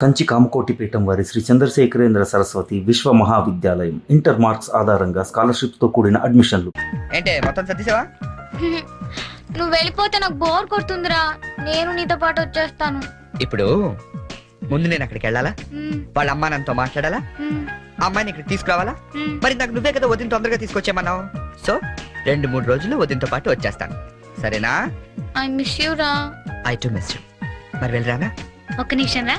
కంచి కామకోటి పీఠం వారి శ్రీ చంద్రశేఖరేంద్ర సరస్వతి విశ్వ మహావిద్యాలయం ఇంటర్ మార్క్స్ ఆధారంగా స్కాలర్షిప్తో కూడిన అడ్మిషన్లు. ఏంటే మొత్తం సర్దిసావా? నువ్వు వెళ్ళిపోతే నాకు బోర్ కొడుతుందిరా. నేను నీతో పాటు వచ్చేస్తాను. ఇప్పుడు ముందు నేను అక్కడికి వెళ్ళాలా? వాళ్ళ అమ్మా నాన్నతో మాట్లాడాలా? అమ్మాయిని ఇక్కడ తీసుకురావాలా? మరి నాకు నువ్వే కదా వదిన తొందరగా తీసుకొచ్చేమన్నావు. సో 2-3 రోజులు వదినతో పాటు వచ్చేస్తాను, సరేనా? ఐ మిస్ యూ రా. I to miss you. మరి వెళ్ళరానా? ఒక్క నిమిషం రా.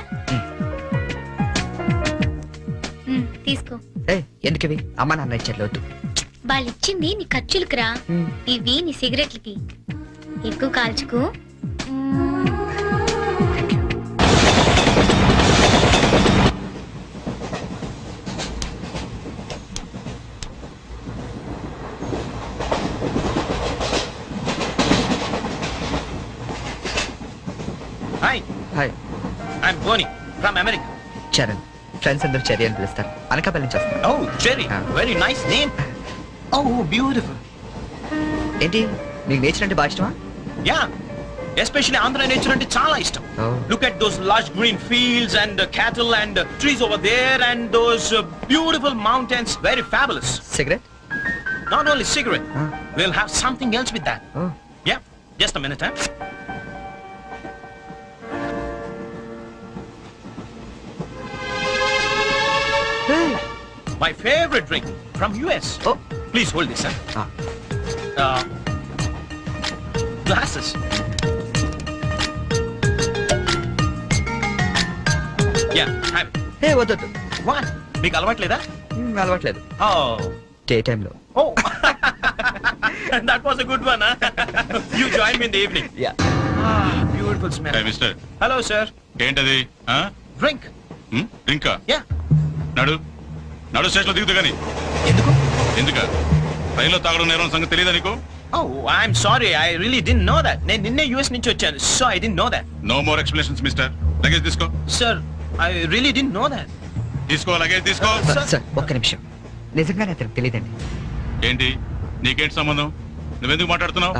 తీసుకో. ఎందుకవి? అమ్మా నాన్న ఇచ్చారు, వద్దు. వాళ్ళు ఇచ్చింది నీ ఖర్చులకు రా, ఇవి నీ సిగరెట్లకి. ఎక్కువ కాల్చుకు. Hi hi, I'm Bonnie from America. Charan. Friends అందరూ చెర్రీ అని పిలుస్తారు. అనకాపల్లి నుంచి వస్తాను. Oh Cherry, very nice name. Oh beautiful. ఏంటి నీకు నేచర్ అంటే బాగా ఇష్టమా? యా, ఎస్పెషల్లీ ఆంధ్ర నేచర్ అంటే చాలా ఇష్టం. Look at those lush green fields and cattle and trees over there and those beautiful mountains, very fabulous. Cigarette? Not only cigarette, we'll have something else with that. Yeah, just a minute, huh? My favorite drink from US. Oh, please hold this, huh? Glasses. Yeah, have it. హే వద్దు. What? మీకు అలవాట్లేదా? అలవాట్లేదు. Oh. Day టైంలో. Oh. That was a good one, huh? You join me in the evening. Yeah. Ah, beautiful smell. Hey, mister. Hello, sir. ఏంటది? Drink. డ్రింకా? Yeah. నడు స్టేషన్లో దిగుతు కానీ. ఎందుకు? ఎందుక? రైల్లో తాగడం నేరం సంగతి తెలియదా నీకు? Oh, I'm sorry. I really didn't know that. నేను నిన్నే US నుంచి వచ్చాను, so I didn't know that. No more explanations mister. Luggage తీసుకో. Sir, I really didn't know that. తీసుకో, లగేజ్ తీసుకో. సార్ ఒక్క నిమిషం, నిజంగానే అతనికి తెలియదండి. ఏంటి నీకేంటి సంబంధం? నువ్వెందుకు మాట్లాడుతున్నావు?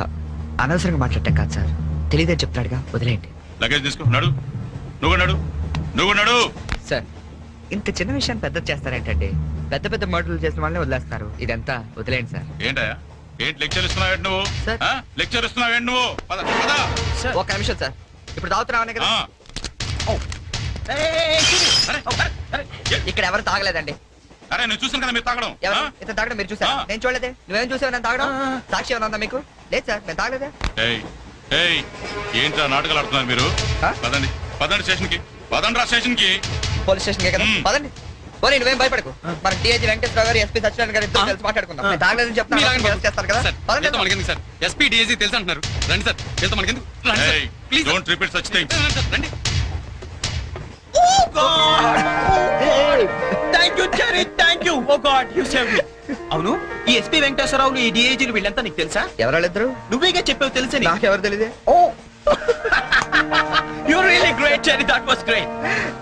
అనవసరంగా మాట్లాడటం కాదు సార్, తెలియదని చెప్తాడుగా, వదిలేయండి. లగేజ్ తీసుకో, నడు. నువ్వు నడు. సార్ ఇంత చిన్న విషయాన్ని పెద్ద చేస్తారేంటండి? పెద్ద పెద్ద మర్డర్లు చేసిన వాళ్ళని వదిలేస్తారు, ఇదంతా వదిలేయండి సార్. ఏంటయ్యా? ఏంటి లెక్చర్ ఇస్తున్నావేంటి నువ్వు? సార్. లెక్చర్ ఇస్తున్నావేంటి నువ్వు? పద. Sir. ఒక్క నిమిషం సార్, ఇప్పుడు తాగుతున్నావనే కదా? Oh. Hey, ఇక్కడ ఎవరు తాగలేదండి. అరే నేను చూసాను కదా మీరు తాగడం. ఎవరు ఇతను తాగడం మీరు చూసారా? నేను చూడలేదే. నువ్వేం చూసావు నేను తాగడం? సాక్షి ఏమన్నా ఉందా మీకు? లేదు సార్, నేను తాగలేదే. ఏంట్రా నాటకాలు ఆడుతున్నారు మీరు? పదండి స్టేషన్ కి. పదండి స్టేషన్ కి. పోలీస్ స్టేషన్ కదా, పదండి. పోనీ నువ్వేం భయపడకు. మన డిఐజీ వెంకటేశ్వర గారు, ఎస్పీ సత్యనారాయణ గారు ఇద్దరు కలిసి మాట్లాడుకుందాం. నేను తాగలేదని చెప్తాను చేస్తారు కదా. మనకెందుకు సార్? ఎస్పీ డిఐజీ తెలుసు అంటున్నారు. రండి సార్, వెళ్తాం. మనకెందుకు? Please don't repeat such things. రండి. Oh God! Oh, thank you, Jerry. Thank you. Oh God, you saved me. అవును, ఈ ఎస్పీ వెంకటేశ్వరరావులు, ఈ డిఐజీలు వీళ్ళంతా నీకు తెలుసా? ఎవరాళ్ళిద్దరు? నువ్వేగా చెప్పావు తెలుసని. నాకెవరు తెలియదే. Oh. You're really great, Jerry. That was great.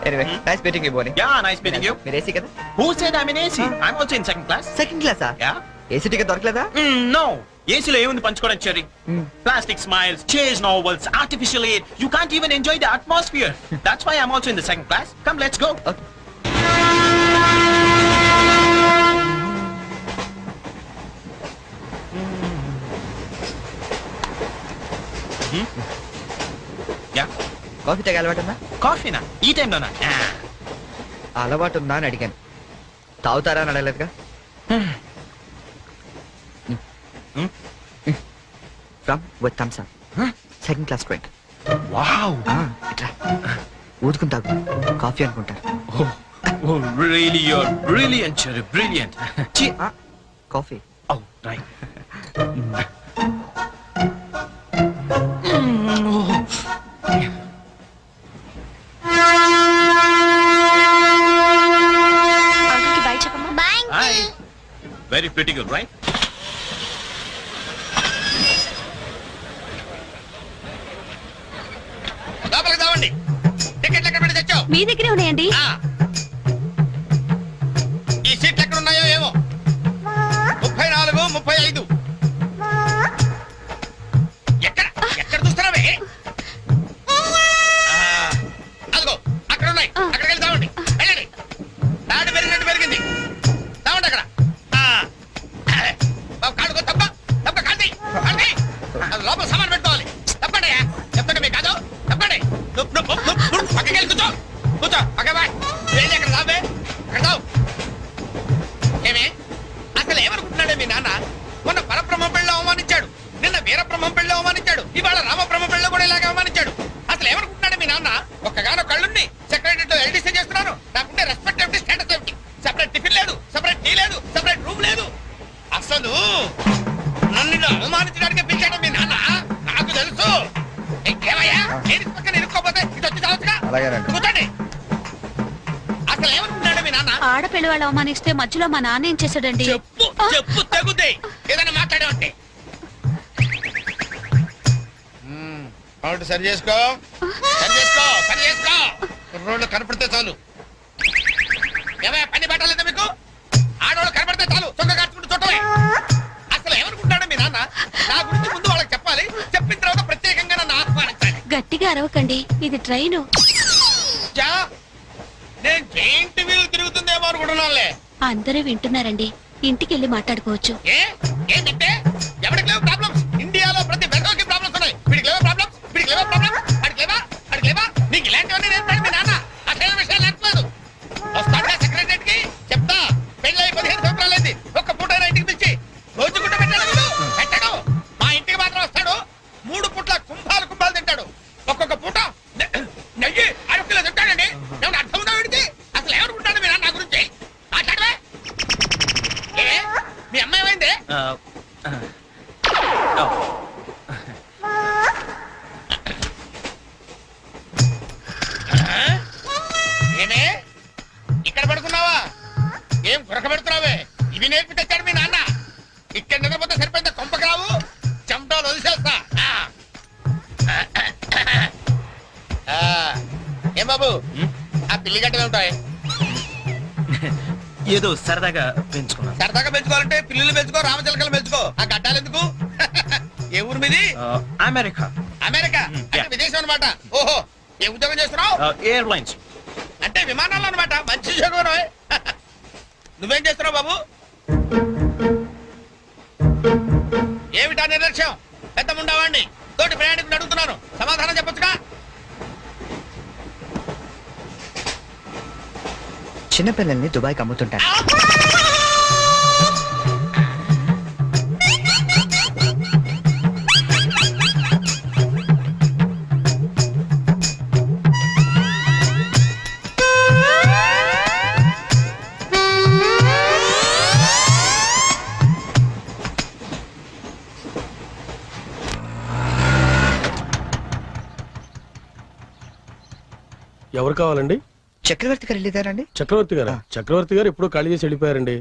Anyway, nice meeting you, Bonnie. Yeah, nice meeting you. మీరు ఏసీ కదా? Who said I'm in AC? I'm also in second class. Second క్లాసా? Yeah. ఏసీ టికెట్ దొరకలేదా? No. ఏసీలో ఏముంది పంచుకోవడం, cherry? Plastic smiles, chase novels, artificial air. You can't even enjoy the atmosphere. That's why I'm also in the second class. Come, let's go. Okay. Yeah. Coffee తాగే అలవాటు ఉందా? కాఫీనా? ఈ టైంలోనా? అలవాటు ఉందా అని అడిగాను, తాగుతారా అని అడగలేదుగా. From with Thums up, second class drink. Wow. ఇట్లా ఊదుకుని తాగు, కాఫీ అనుకుంటారు. Oh, really, you're brilliant, Cherry. Brilliant. Coffee. Oh, right. అంకుల్కి బై చెప్పమ్మా. Bye. Hi. Very pretty girl, right? లోపలికి తావండి. టికెట్లు ఎక్కడ పెట్టి తెచ్చావు? మీ దగ్గరే ఉన్నాయండి. ఈ సీట్లు ఎక్కడ ఉన్నాయో ఏమో. 34, 35. ఎక్కడ చూస్తున్నావే? అదిగో అక్కడ ఉన్నాయి, అక్కడికి వెళ్ళి తావండి వెళ్ళండి. తాడు పెరిగినట్టు పెరిగింది, తావండి అక్కడ. బాబు కాడుకో, తప్ప తప్ప కాంతి కాంతి, అది లోపల సామాన్ పెట్టుకోవాలి. తప్పండి చెప్తాండి మీకు కాదు, తప్పండి. పక్కకి వెళ్ళి కూర్చో, కూర్చో పక్క బాయ్. వెళ్ళి అక్కడ రాబే, అక్కడ తావు. ఏమే అసలు ఏమనుకుంటున్నాడే మీ నాన్న? మొన్న పరబ్రహ్మ పెళ్ళి అవమానించాడు, నిన్న వీరబ్రహ్మ పెళ్ళి అవమానించాడు, ఇవాళ రామబ్రహ్మ పెళ్ళి కూడా ఇలాగే అవమానించాడు. అసలు ఏమనుకుంటున్నాడే మీ నాన్న? ఒక్కగానో కళ్ళుండి సెక్రటరీతో ఎల్డీసీ చేస్తున్నాను, నాకుంటే రెస్పెక్ట్ ఏమిటి, స్టేటస్ ఏమిటి? సెపరేట్ టిఫిన్ లేదు, సెపరేట్ టీ లేదు, సెపరేట్ రూమ్ లేదు. అసలు నన్ను ఇలా అవమానించడానికి పిలిచాడు మీ నాన్న, నాకు తెలుసు. ఏమయ్యా లేడీస్ పక్కన ఇరుక్కోపోతే ఇటు వచ్చి చావచ్చుగా. కూర్చోండి. అసలు ఏమనుకుంటున్నాడు మీ నాన్న? ఆడపిల్ల వాళ్ళు అవమానిస్తే మధ్యలో మా నాన్న ఏం చేశాడండి? చెప్పు చెప్పు తెగుద్ది ఏదైనా మాట్లాడేవంటే. కాబట్టి సరి చేసుకో, సరి చేసుకో, సరి చేసుకో. రోడ్లు కనపడితే చాలు. ఏమయ్య పని పెట్టలేదా మీకు? ఆడవాళ్ళు కనపడితే చాలు చొక్క కాచుకుంటూ చూడటమే. అసలు ఏమనుకుంటాడు మీ నాన్న? నా గురించి ముందు వాళ్ళకి చెప్పాలి, చెప్పిన తర్వాత ప్రత్యేకంగా నన్ను ఆహ్వానించాలి. గట్టిగా అరవకండి, ఇది ట్రైన్. జా, నేను జైంట్ వీల్ తిరుగుతుందేమో అనుకుంటున్నానులే. అందరూ వింటున్నారండి, ఇంటికి వెళ్ళి మాట్లాడుకోవచ్చు. ఏంటంటే ఎవరికి లేవు ప్రాబ్లమ్స్? ఇండియాలో ప్రతి వెదోకి ప్రాబ్లమ్స్ ఉన్నాయి. వీడికి లేవా ప్రాబ్లమ్స్? వీడికి లేవా ప్రాబ్లమ్స్? అడిగి లేవా? అడిగి లేవా? నీకు ఇలాంటివన్నీ నేర్పాడు మీ నాన్న. అసలు విషయాలు నేర్పలేదు. వస్తాడా సెక్రటరీకి చెప్తా. పెళ్ళై 15 సంవత్సరాలైంది, ఒక్క పూట ఇంటికి పిలిచి రోజు గుట్ట పెట్టాడు. మా ఇంటికి మాత్రం వస్తాడు, 3 పూట్ల కుంభాలు కుంభాలు తింటాడు. ఒక్కొక్క పూట నెయ్యి 6 కిలో తింటాడండి. ఏమన్నా అర్థం ఉందా వీడికి? అసలు ఏమనుకుంటాడు మీ నాన్న నా గురించి? మాట్లాడవే. మీ అమ్మాయి ఏమైంది? ఏమే ఇక్కడ పడుకున్నావా? ఏం గురక పెడుతున్నావే? ఇవి నేర్పి తెచ్చాడు మీ నాన్న. ఇక్కడ నిద్రపోతే సరిపోయిందా? కొంపకి రావు, చెమటలు వదిలేస్తా. ఏం బాబు ఆ పిల్లి గడ్డలు ఉంటాయి? ఏదో సరదాగా పెంచుకున్నాను. సరదాగా పెంచుకోవాలంటే పిల్లులు పెంచుకో, రామచిలకలు పెంచుకో. ఆ గడ్డాలు ఎందుకు? ఏ ఊరు మీది? అమెరికా. అమెరికా అంటే విదేశం అనమాట. ఓహో, ఏ ఉద్యోగం చేస్తున్నావు? ఎయిర్లైన్స్. అంటే విమానాలు అనమాట. మంచి ఉద్యోగం. నువ్వేం చేస్తున్నావు బాబు? ఏమిటా నిర్లక్ష్యం? పెద్ద ఉండవాడిని తోటి ప్రయాణికుని అడుగుతున్నాను, సమాధానం చెప్పొచ్చుగా. చిన్నపిల్లల్ని దుబాయ్కి అమ్ముతుంటారు. ఎవరు కావాలండి? చక్రవర్తి గారు వెళ్ళేదారండి? చక్రవర్తి గారు? చక్రవర్తి గారు ఎప్పుడో ఖాళీ చేసి వెళ్ళిపోయారండి.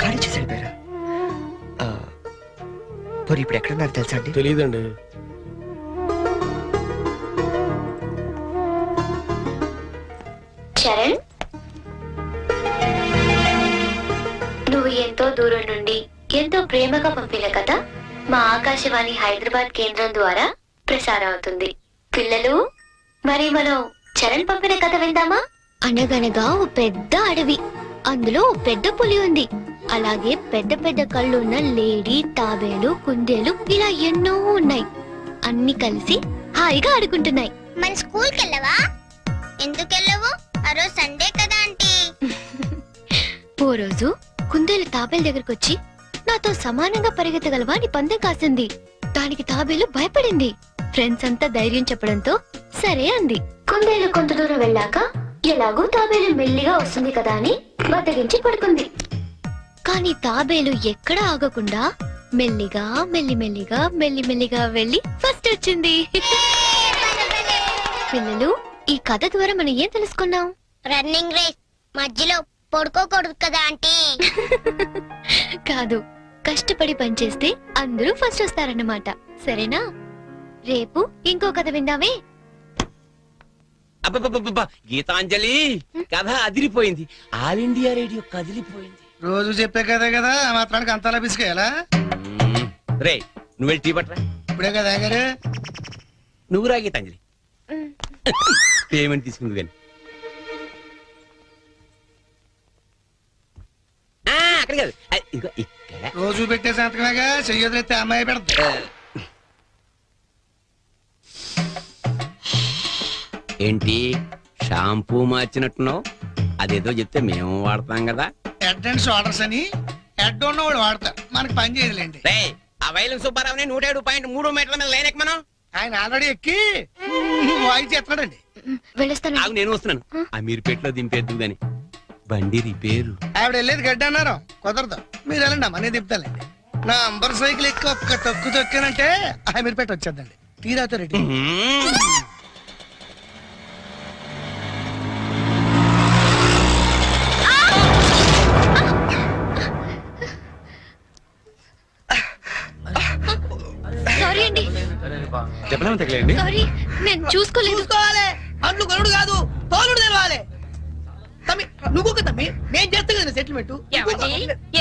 ఖాళీ చేసి వెళ్ళిపోయారా? మరి ఇప్పుడు ఎక్కడున్నారు తెలుసా అండి? తెలియదండి. చరణ్, నువ్వు ఎంతో దూరం నుండి ఎంతో ప్రేమగా పంపిన కథ మా ఆకాశవాణి హైదరాబాద్ కేంద్రం ద్వారా ప్రసారం అవుతుంది. పిల్లలు, మరి మనం చరణ్ పంపిన కథ విందామా? అనగనగా ఓ పెద్ద అడవి, అందులో ఓ పెద్ద పులి ఉంది. అలాగే పెద్ద పెద్ద కళ్ళున్న లేడీ, తాబేలు, కుందేలు ఇలా ఎన్నో ఉన్నాయి. అన్ని కలిసి హాయిగా ఆడుకుంటున్నాయి. మన స్కూల్ కి వెళ్ళవా? ఎందుకు వెళ్ళవు? ఆ రోజు సండే కదా ఆంటీ. ఓ రోజు కుందేలు తాబేలు దగ్గరకు వచ్చి నాతో సమానంగా పరిగెత్తగలవా అని పందెం కాసింది. దానికి తాబేలు భయపడింది. ఫ్రెండ్స్ అంతా ధైర్యం చెప్పడంతో సరే అంది. కుందేలు కొంత దూరం వెళ్ళాక ఎలాగూ తాబేలు మెల్లిగా వస్తుంది కదా అని బద్దగించి పడుకుంది. కానీ తాబేలు ఎక్కడా ఆగకుండా మెల్లిగా మెల్లిమెల్లిగా మెల్లిమెల్లిగా వెళ్ళి ఫస్ట్ వచ్చింది. పిల్లలు, ఈ కథ ద్వారా మనం ఏం తెలుసుకున్నాం? రన్నింగ్ రేస్ మధ్యలో పడుకోకూడదు కదా ఆంటీ. కాదు, కష్టపడి పనిచేస్తే అందరూ ఫస్ట్ వస్తారన్నమాట. సరేనా? రేపు ఇంకో కథ విందామే. అబ్బబ్బబ్బబ్బ, గీతాంజలి కథ అదిరిపోయింది. ఆల్ ఇండియా రేడియో కదిలిపోయింది. రోజు చెప్పే కదే కదా, ఆ మాత్రానికి అంతలా పిసికేయాలా? రే, నువ్వు వెళ్ళి టీ పట్టరా. ఇప్పుడే కదా గారు. నువ్వు రా గీతాంజలి. పేమెంట్ తీసుకుంది కానీ అక్కడ కాదు ఇదిగో ఇక్కడ రోజు పెట్టే సంతకమేగా చెయ్యొదిలేస్తే అమ్మాయి పెడతా ఏంటి షాంపూ మార్చినట్టున్నావు అదేదో చెప్తే మేము వాడతాం కదా. హెడ్ అండ్ షోల్డర్స్ అని హెడ్ ఉన్నవాడు వాడతారు మనకి పని చేయదులేండి. రే ఆ వైలం సుబ్బారావుని 107.3 మీటర్ల మీద లేనెక్కమను. ఆయన ఆల్రెడీ ఎక్కి వాయిస్ చేస్తున్నాడండి. వెళ్ళొస్తాను. ఆగు నేను వస్తున్నాను. అమీర్పేటలో దింపేద్దు గాని బండి రిపేరు. ఆవిడ వెళ్ళేది గడ్డి అన్నారు, కుదరదు. మీరు వెళ్ళండి అమ్మా, నేను దింపుతానండి. నా అంబర్ సైకిల్ ఎక్కి ఒక్క తొక్కు తొక్కానంటే మీరు పెట్టి వచ్చేద్దండి. తీరాతో రెడ్డి. సారీ అండి, చెప్పలేము తగలేండి. సారీ, నేను చూసుకోలేదు. చూసుకోవాలి, అండ్లు కొనుడు కాదు తోలుడు తెలవాలి. తమ్మి నువ్వు తమ్మి, నేను చేస్తా కదా సెటిల్మెంట్.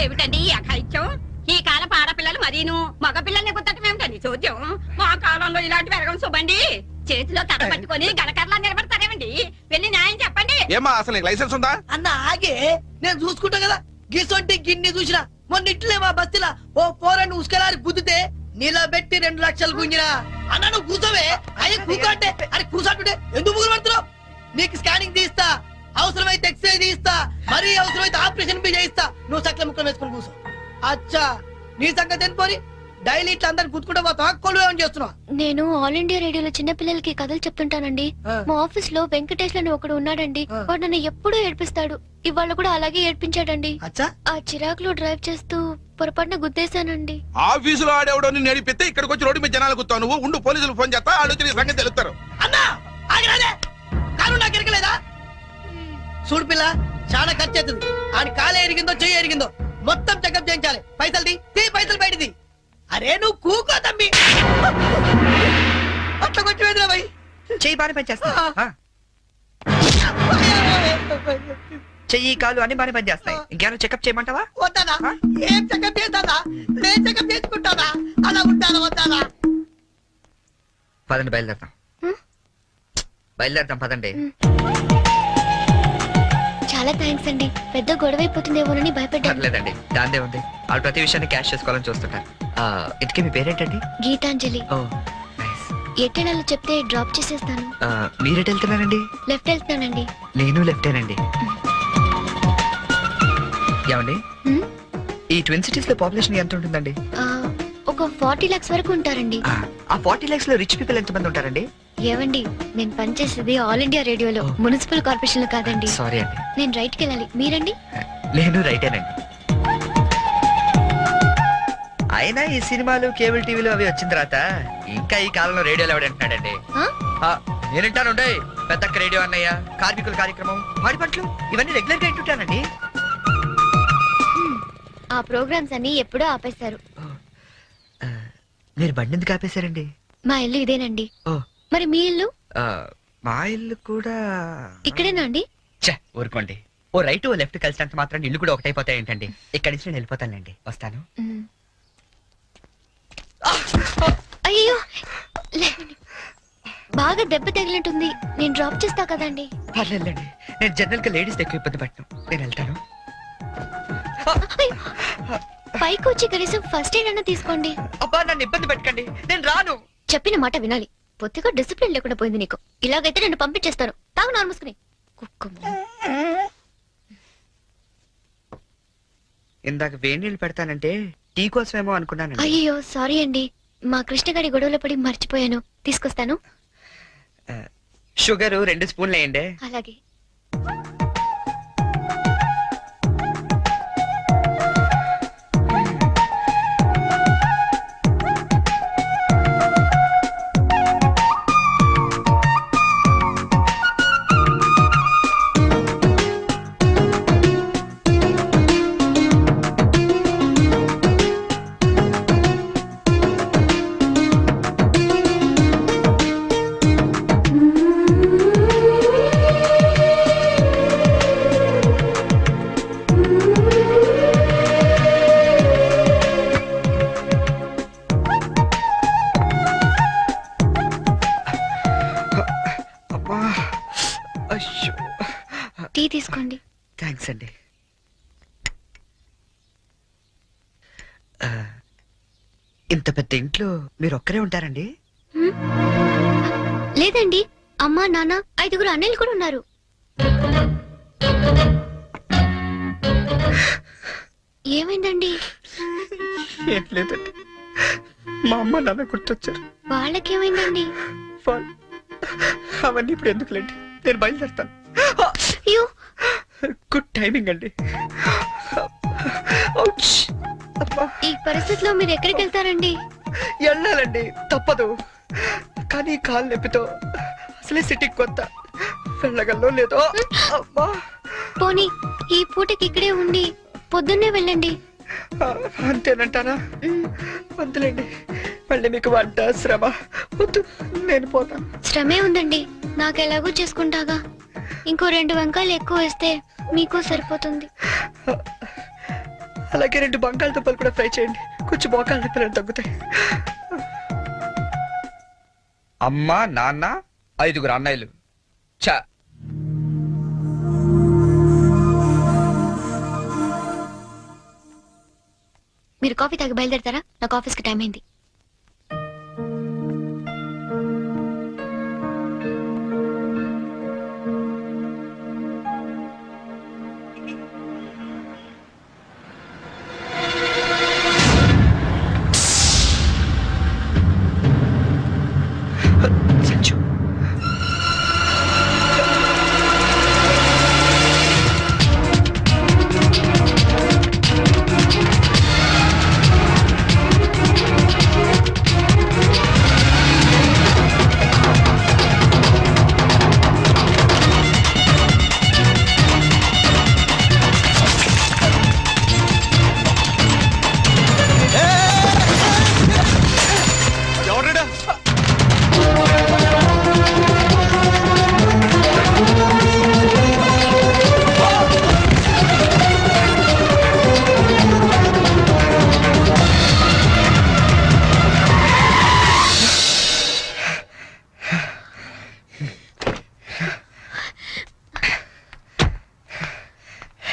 ఏమిటండి ఈ అఘాయిత్యం? ఈ కాలం ఆడపిల్లలు మరీను మగ పిల్లల్ని గుర్తటం ఏమిటండి చూద్దాం. మా కాలంలో ఇలాంటి వెరగం చూబండి. చేతిలో కథ పట్టుకొని గణకర్లా నిలబడతారేమండి? వెళ్ళి న్యాయం చెప్పండి. ఏమా అసలు లైసెన్స్ ఉందా అన్న? ఆగే నేను చూసుకుంటా కదా. గిసొంటి గిన్ని చూసినా మొన్న ఇట్లే మా బస్తీలా ఓ పోరని ఉసుకలారి గుద్దితే నిలబెట్టి 2 లక్షలు గుంజినా. అన్న నువ్వు కూర్చోవే. అయ్యి కూకంటే అని కూర్చోంటుంటే ఎందుకు ముగ్గురు పడుతున్నావు? నీకు స్కానింగ్ తీస్తా, అవసరమైతే ఎక్స్రే తీస్తా, మరీ అవసరమైతే ఆపరేషన్ బి చేయిస్తా. నువ్వు చక్కల ముక్కలు వేసుకుని కూర్చో. అచ్చా నీ సంగతి ఎందుకోని డైలీ ఇట్లా అందరు గుర్తుకుంటా పోతా కొలువేమని చేస్తున్నావు? నేను ఆల్ ఇండియా రేడియోలో చిన్న పిల్లలకి కథలు చెప్తుంటానండి. మా ఆఫీస్ లో వెంకటేష్ అని ఒకడు ఉన్నాడండి. వాడు నన్ను ఎప్పుడూ ఏడ్పిస్తాడు. ఇవాళ కూడా అలాగే ఏడ్పించాడండి. అచ్చా ఆ చిరాకులో డ్రైవ్ చేస్తూ పొరపాటున గుద్దేశానండి. ఆఫీసులో ఆడేవాడు నడిపితే ఇక్కడికి వచ్చి రోడ్డు మీద జనాలు గుర్తావు. నువ్వు ఉండు, పోలీసులు ఫోన్ చేస్తా, ఆలోచన సంగతి తెలుస్తారు. అన్నా ఆగిరాదే, కారు నాకు ఎరగలేదా? చూడు పిల్ల, చాలా ఖర్చు అవుతుంది. ఆడి కాలు ఎరిగిందో చెయ్యి ఎరిగిందో మొత్తం చెకప్ చేయించాలి. పైసలు తీ పైసలు బయటిది. అరే నువ్వు కూకో తమ్మి. అట్లా కొంచెం ఎదురా భయ్. చెయ్యి బాగానే పనిచేస్తా. చెయ్యి కాలు అన్ని బాగానే పనిచేస్తాయి. ఇంకేమైనా చెకప్ చేయమంటావా? వద్దానా? ఏం చెకప్ చేస్తానా? నేను చెకప్ చేసుకుంటానా? అలా ఉంటానా వద్దానా? పదండి బయలుదేరతాం. బయలుదేరతాం పదండి. చాలా థ్యాంక్స్ అండి. పెద్ద గొడవైపోతుందేమోనని భయపడ్డాను. పర్లేదండి, దాందే ఉంది. వాళ్ళు ప్రతి విషయాన్ని క్యాష్ చేసుకోవాలని చూస్తుంటారు. ఇంతకీ మీ పేరేంటండి? గీతాంజలి. ఓ నైస్. ఎట్టెళ్ళాలో చెప్తే డ్రాప్ చేసేస్తాను. మీరెటు వెళ్తున్నారండి? లెఫ్ట్ వెళ్తానండి. నేను లెఫ్టేనండి. ఏమండి, హ్మ్? ఈ ట్విన్ సిటీస్ లో పాపులేషన్ ఎంత ఉంటుందండి? ఒక 40 lakhs వరకు ఉంటారండి. ఆ 40 lakhs లో రిచ్ పీపుల్ ఎంత మంది ఉంటారండి? ఏవండి, నేను పనిచేసేది ఆల్ ఇండియా రేడియోలో, మున్సిపల్ కార్పొరేషన్ లో కాదండి. సారీ అండి. నేను రైట్కి వెళ్ళాలి. మీరండి? నేను రైటేనండి. అయినా ఈ సినిమాలు కేబుల్ టీవీలు అవి వచ్చిన తర్వాత ఇంకా ఈ కాలంలో రేడియోలు ఎవడంటున్నాడండి? నేనంటాను పెద్దక్క రేడియో అన్నయ్య, కార్మికుల కార్యక్రమం, పాడి పంటలు ఇవన్నీ రెగ్యులర్ గా వింటుంటానండి. ఆ ప్రోగ్రామ్స్ అన్ని ఎప్పుడో ఆపేశారు. మీరు బండి ఎందుకు ఆపేశారండి? మా ఇల్లు ఇదేనండి. ఓ మరి మీ ఇల్లు? మా ఇల్లు కూడా ఇక్కడేనా అండి? ఊరుకోండి. ఓ రైట్ ఓ లెఫ్ట్ కలిసినంత మాత్రం ఇల్లు కూడా ఒకటైపోతాయి ఏంటండి? ఇక్కడి నుంచి నేను వెళ్ళిపోతానండి. వస్తాను. అయ్యో, లేవండి. బాగా దెబ్బ తగిలినట్టుంది. నేను డ్రాప్ చేస్తా కదండి. పర్లేదండి, నేను జనరల్ గా లేడీస్ ఎక్కువ ఇబ్బంది పట్టను. నేను వెళ్తాను. పైకి వచ్చి కనీసం ఫస్ట్ ఎయిడ్ అన్న తీసుకోండి. అబ్బా నన్ను ఇబ్బంది పెట్టకండి, నేను రాను. చెప్పిన మాట వినాలి. పొత్తిగా డిసిప్లిన్ లేకుండా పోయింది నీకు. ఇలాగైతే నేను పంపించేస్తాను. తాగు నార్మూసుకుని కుక్క. ఇందాక వేడి నీళ్ళు పెడతానంటే టీ కోసమేమో అనుకున్నాను. అయ్యో సారీ అండి. మా కృష్ణగాడి గొడవలో పడి మర్చిపోయాను. తీసుకొస్తాను. షుగర్ 2 స్పూన్లు వేయండి. అలాగే. టీ తీసుకోండి. థ్యాంక్స్ అండి. ఇంత పెద్ద ఇంట్లో మీరు ఒక్కరే ఉంటారండి? లేదండి, అమ్మా నాన్న 5 అన్నయ్యలు కూడా ఉన్నారు. ఏమైందండి? ఏం లేదండి, మా అమ్మ నాన్న గుర్తొచ్చారు. వాళ్ళకేమైందండి? అవన్నీ ఇప్పుడు ఎందుకులేండి, నేను బయలుదేరుతాను. అయ్యో, గుడ్ టైమింగ్ అండి. ఈ పరిస్థితిలో మీరు ఎక్కడికి వెళ్తారండి? వెళ్ళాలండి, తప్పదు. కానీ కాలు నొప్పితో అసలే సిటీకి కొత్త, వెళ్ళగల్లో లేదో. అమ్మా, పోనీ ఈ పూటకి ఇక్కడే ఉండి పొద్దున్నే వెళ్ళండి. అంతేనంటారా? వద్దులేండి, మళ్ళీ మీకు వంట శ్రమ వద్దు, నేను పోతాను. శ్రమే ఉందండి, నాకు ఎలాగో చేసుకుంటాగా. ఇంకో 2 వంకాయలు ఎక్కువ వేస్తే మీకు సరిపోతుంది. అలాగే 2 బంగాళదుంపలు కూడా ఫ్రై చేయండి, కొంచెం మోకాలు నొప్పులు తగ్గుతాయి. అమ్మా నాన్న 5 అన్నయ్యలు. చా, మీరు కాఫీ తాగి బయలుదేరతారా? నాకు ఆఫీస్కి టైం అయింది. సంచు, ఎవరుడా?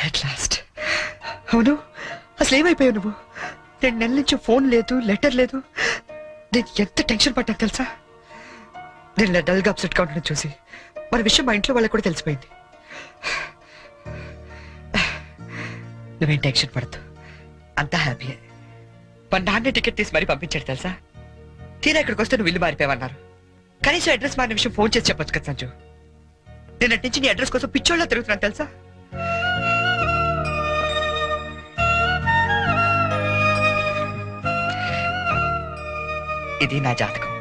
at last. అవును, అసలు ఏమైపోయావు నువ్వు? 2 నెలల నుంచి ఫోన్ లేదు, లెటర్ లేదు. నేను ఎంత టెన్షన్ పడ్డా తెలుసా? నేను డల్ గా అప్సెట్ గా ఉండడం చూసి మన విషయం మా ఇంట్లో వాళ్ళకి కూడా తెలిసిపోయింది. నువ్వేం టెన్షన్ పడద్దు, అంతా హ్యాపీయే. మా నాన్న టికెట్ తీసి మరీ పంపించాడు తెలుసా? తీరా ఇక్కడికి వస్తే నువ్వు ఇల్లు మారిపోయావన్నారు. కనీసం అడ్రస్ మారిన విషయం ఫోన్ చేసి చెప్పొచ్చు కదా సంజు. నేను అటు నుంచి నీ అడ్రస్ కోసం పిచ్చోళ్ళ తిరుగుతున్నాను తెలుసా? ఇది నా జాతకం,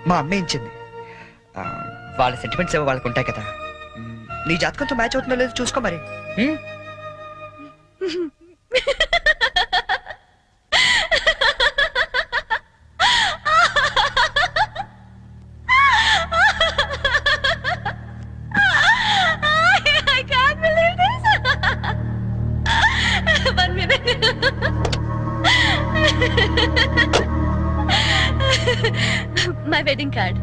మా అమ్మ ఇచ్చింది. వాళ్ళ సెంటిమెంట్స్ ఏవో వాళ్ళకు ఉంటాయి కదా. నీ జాతకంతో మ్యాచ్ అవుతుందో లేదో చూసుకో మరి. I can't believe this. 1 minute. My wedding card.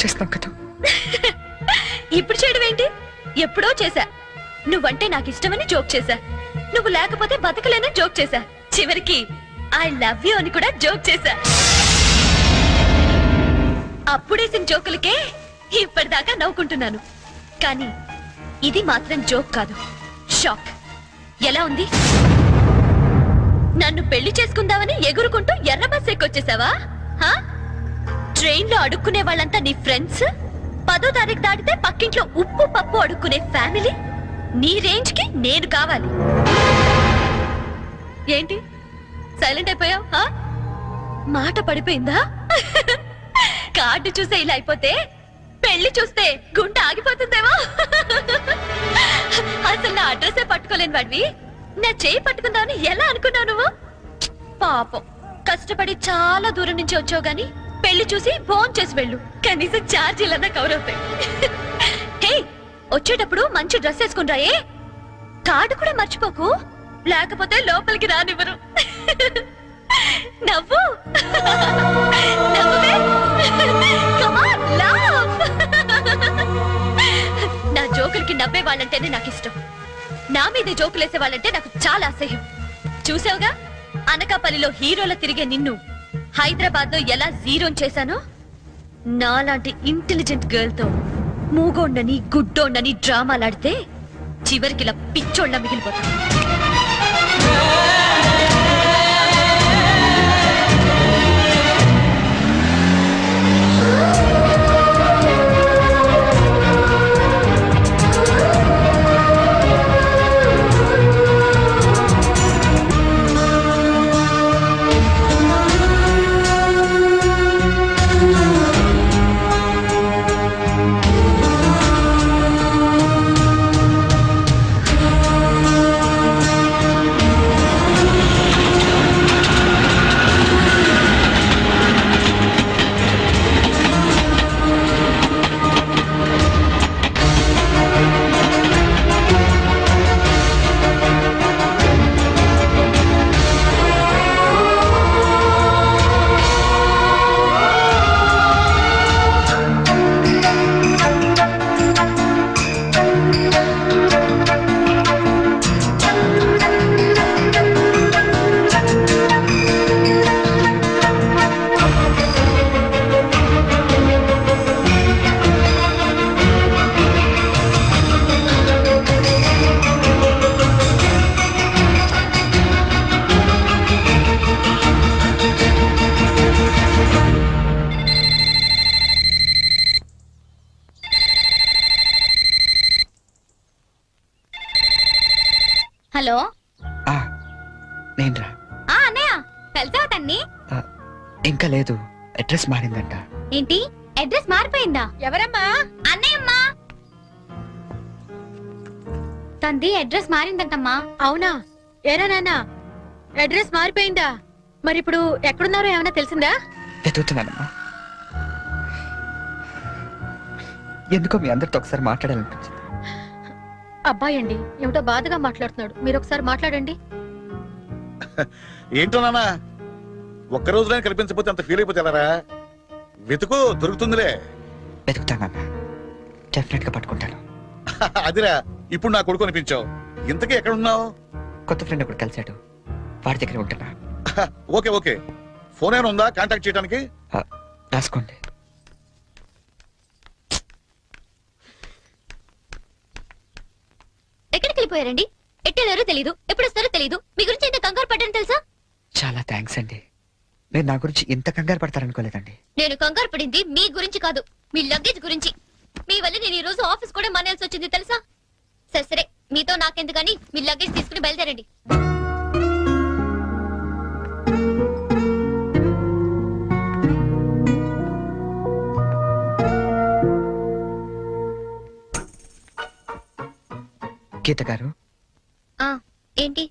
చేస్తాం కదా. ఇప్పుడు చేయడం ఏంటి? ఎప్పుడో చేశా. నువ్వంటే నాకు ఇష్టమని జోక్ చేశా. నువ్వు లేకపోతే బతకలేనని జోక్ చేశా. చివరికి ఐ లవ్ యూ అని కూడా జోక్ చేశా. అప్పుడేసిన జోకులకే ఇప్పటిదాకా నవ్వుకుంటున్నాను. కానీ ఇది మాత్రం జోక్ కాదు, షాక్. ఎలా ఉంది? నన్ను పెళ్లి చేసుకుందామని ఎగురుకుంటూ ఎర్ర బస్ ఎక్కొచ్చేసావా? ట్రైన్ లో అడుక్కునే వాళ్ళంతా నీ ఫ్రెండ్స్, 10వ తారీఖు దాటితే పక్కింట్లో ఉప్పు పప్పు అడుక్కునే ఫ్యామిలీ. నీ రేంజ్ కి నేను కావాలి. ఏంటి సైలెంట్ అయిపోయావు? మాట పడిపోయిందా? కార్డు చూసే ఇలా అయిపోతే పెళ్లి చూస్తే గుండె ఆగిపోతుందేమో. అసలు నా అడ్రస్సే పట్టుకోలేని వాడివి నా చేయి పట్టుకుందామని ఎలా అనుకున్నావు నువ్వు? పాపం, కష్టపడి చాలా దూరం నుంచి వచ్చావు గాని పెళ్లి చూసి ఫోన్ చేసి వెళ్ళు, కనీసం ఛార్జీలన్నా కవర్ అవుతాయి. హే, వచ్చేటప్పుడు మంచి డ్రెస్ వేసుకుని రాయే. కార్డు కూడా మర్చిపోకు. లేకపోతే లోపలికి రానివ్వరు. నవ్వు నవ్వువే. Come on, laugh. నా జోకులకి నవ్వే వాళ్ళంటేనే నాకు ఇష్టం. నా మీద జోకులేసే వాళ్ళంటే నాకు చాలా అసహ్యం. చూసావుగా అనకాపల్లిలో హీరోల తిరిగే నిన్ను హైదరాబాద్ లో ఎలా జీరో చేశానో. నాలాంటి ఇంటెలిజెంట్ గర్ల్ తో మూగోండని గుడ్డోండని డ్రామాలాడితే చివరికి ఇలా పిచ్చోళ్ళ మిగిలిపోతా. హలో నేనురా. అన్నయ్య కలిసావా తన్ని? ఇంకా లేదు, అడ్రస్ మారిందంట. ఏంటి అడ్రస్ మారిపోయిందా? ఎవరమ్మా? అన్నయ్యమ్మా. తంది అడ్రస్ మారిందంటమ్మా. అవునా? ఏరా నాన్న అడ్రస్ మారిపోయిందా? మరి ఇప్పుడు ఎక్కడున్నారో ఏమైనా తెలిసిందా? వెతుకుతున్నానమ్మా. ఎందుకో మీ అందరితో ఒకసారి మాట్లాడాలనిపించింది. అబ్బాయి అండి ఏమిటో బాధగా మాట్లాడుతున్నాడు, మీరు ఒకసారి మాట్లాడండి. ఏంటో నాన్న ఒక్క రోజులో కనిపించకపోతే అంత ఫీల్ అయిపోతే ఎలారా? వెతుకు, దొరుకుతుందిలే. వెతుకుతానన్నా, డెఫినెట్ గా పట్టుకుంటాను. అదిరా ఇప్పుడు నా కొడుకు అనిపించావు. ఇంతకీ ఎక్కడ ఉన్నావు? కొత్త ఫ్రెండ్ ఒకటి కలిశాడు, వాడి దగ్గర ఉంటున్నా. ఓకే ఓకే, ఫోన్ ఏమైనా ఉందా కాంటాక్ట్ చేయడానికి? రాసుకోండి. ఎక్కడికి వెళ్ళిపోయారండి? ఎట్టెళ్ళారో తెలీదు, ఎప్పుడు వస్తారో తెలీదు. మీ గురించి ఎంత కంగారు పడ్డాను తెలుసా? చాలా థ్యాంక్స్ అండి, మీరు నా గురించి ఇంత కంగారు పడతారనుకోలేదండి. నేను కంగారు పడింది మీ గురించి కాదు, మీ లగేజ్ గురించి. మీ వల్ల నేను ఈ రోజు ఆఫీస్ కూడా మానేయాల్సి వచ్చింది తెలుసా? సరే సరే, మీతో నాకెందుకని మీ లగేజ్ తీసుకుని బయలుదేరండి. గీత గారు, ఏంటి?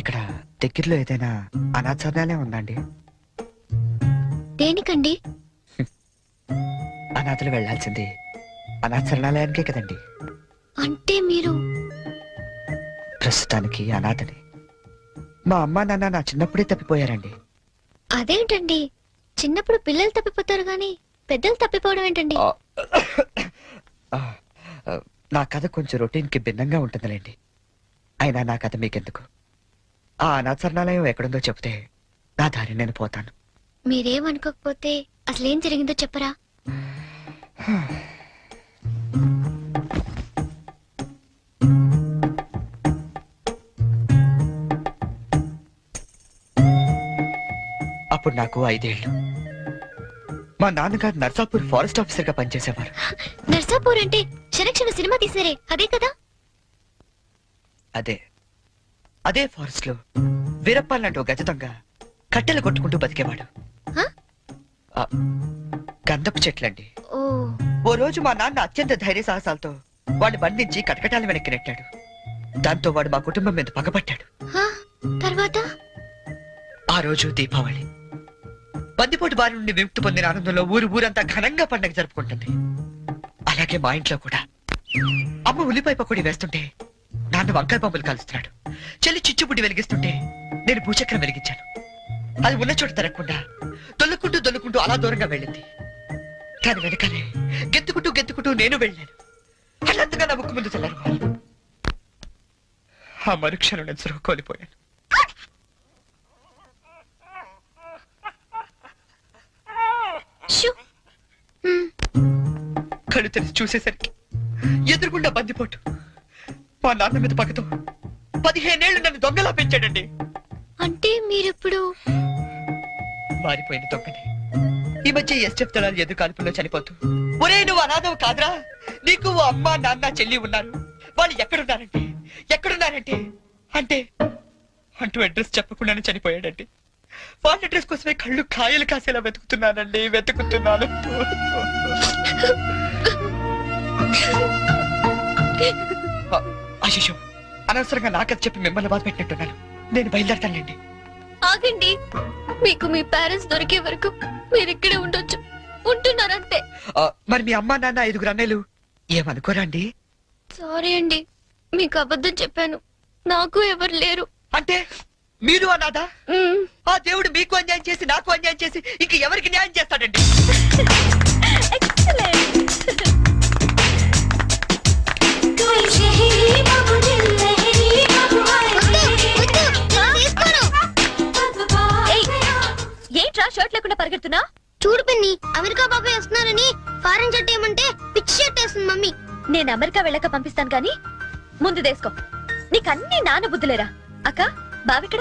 ఇక్కడ దగ్గరలో ఏదైనా అనాథాలయం ఉందండి? దేనికండి? అనాథలు వెళ్లాల్సింది అనాథరణాలయానికే కదండి. అంటే మీరు ప్రస్తుతానికి అనాథని. మా అమ్మా నాన్న నా చిన్నప్పుడే తప్పిపోయారండి. అదేంటండి, చిన్నప్పుడు పిల్లలు తప్పిపోతారు గాని పెద్దలు తప్పిపోవడం ఏంటండి? నా కథ కొంచెం రొటీన్ కి భిన్నంగా ఉంటుందిలేండి. అయినా నా కథ మీకెందుకు? ఆ అనాథరణాలయం ఎక్కడుందో చెప్తే నా దారి నేను పోతాను. మీరేమనుకోకపోతే అసలేం జరిగిందో చెప్పరా? అప్పుడు నాకు 5 ఏళ్ళు. మా నాన్నగారు నర్సాపూర్ ఫారెస్ట్ ఆఫీసర్ గా పనిచేసేవారు. నర్సాపూర్ అంటే క్షణ సినిమా తీసారే అదే కదా? అదే ఫారెస్ట్ లో వీరప్పలాంటి ఓ గజ దొంగ కట్టెలు కొట్టుకుంటూ బతికేవాడు. గంధపు చెట్లండి. ఓ రోజు మా నాన్న అత్యంత ధైర్య సాహసాలతో వాడిని బంధించి కటకటాల వెనక్కి నెట్టాడు. దాంతో వాడు మా కుటుంబం మీద పగబట్టాడు. తర్వాత ఆ రోజు దీపావళి. బందిపోటు బారి నుండి విముక్తి పొందిన ఆనందంలో ఊరంతా ఘనంగా పండగ జరుపుకుంటుంది. అలాగే మా ఇంట్లో కూడా అమ్మ ఉల్లిపాయ పకోడీ వేస్తుంటే నాన్న వంకాయ పంపులు కాలుస్తున్నాడు. చెల్లి చిచ్చుబుడ్డి వెలిగిస్తుంటే నేను భూచక్రం వెలిగించాను. అది ఉన్న చోట తిరగకుండా దొల్లుకుంటూ అలా దూరంగా వెళ్ళింది. దాని వెనకాలే గెత్తుకుంటూ నేను వెళ్ళాను. అన్నంతగా నా ముక్కు ముందు తెల్లారు. ఆ మరుక్షణం నేను సురుగు కోల్పోయాను. షూ. కళ్ళు తెరిచి చూసేసరికి ఎదురుగుండా బందిపోటు. మా నాన్న మీద పక్కతో 15 ఏళ్లు నన్ను దొంగలా పెంచాడండి. అంటే మీరిప్పుడు మారిపోయిన దొంగని. ఈ మధ్య ఎస్టెఫ్ దళాలు ఎదురు కాల్పుల్లో చనిపోతూ, ఒరే నువ్వు అనాథవు కాదురా, నీకు ఓ అమ్మ నాన్న చెల్లి ఉన్నారు, వాళ్ళు ఎక్కడున్నారంటే అంటే అంటూ అడ్రస్ చెప్పకుండానే చనిపోయాడండి. వాళ్ళ అడ్రస్ కోసమే కళ్ళు కాయలు కాసేలా వెతుకుతున్నాను. అశిషం అనవసరంగా నాకది చెప్పి మిమ్మల్ని బాధ పెట్టినట్టున్నాను. నేను బయలుదేరతానండి. ఆగండి. మీకు మీ పేరెంట్స్ దొరికే వరకు మీరు ఇక్కడే ఉండొచ్చు. ఉంటున్నారంతే. మరి మీ అమ్మ నాన్న 5 అన్నయ్యలు ఏమనుకోరండి? సారీ అండి, మీకు అబద్ధం చెప్పాను. నాకు ఎవరు లేరు. అంటే మీరు అనాథా? ఆ దేవుడు మీకు అన్యాయం చేసి నాకు అన్యాయం చేసి ఇంక ఎవరికి న్యాయం చేస్తాడండి? ఏంట్రా షర్ట్ లేకుండా పరిగెడుతున్నా? చూడు పిన్ని, అమెరికా బాబాయ్ వస్తున్నారని ఫారెన్ షర్ట్ ఏమంటే పిచ్చి షర్ట్ వేస్తుంది మమ్మీ. నేను అమెరికా వెళ్ళక పంపిస్తాను కానీ ముందు దేసుకో. నీకన్నీ నాన్న బుద్ధులేరా? అక్క బావిక్కడ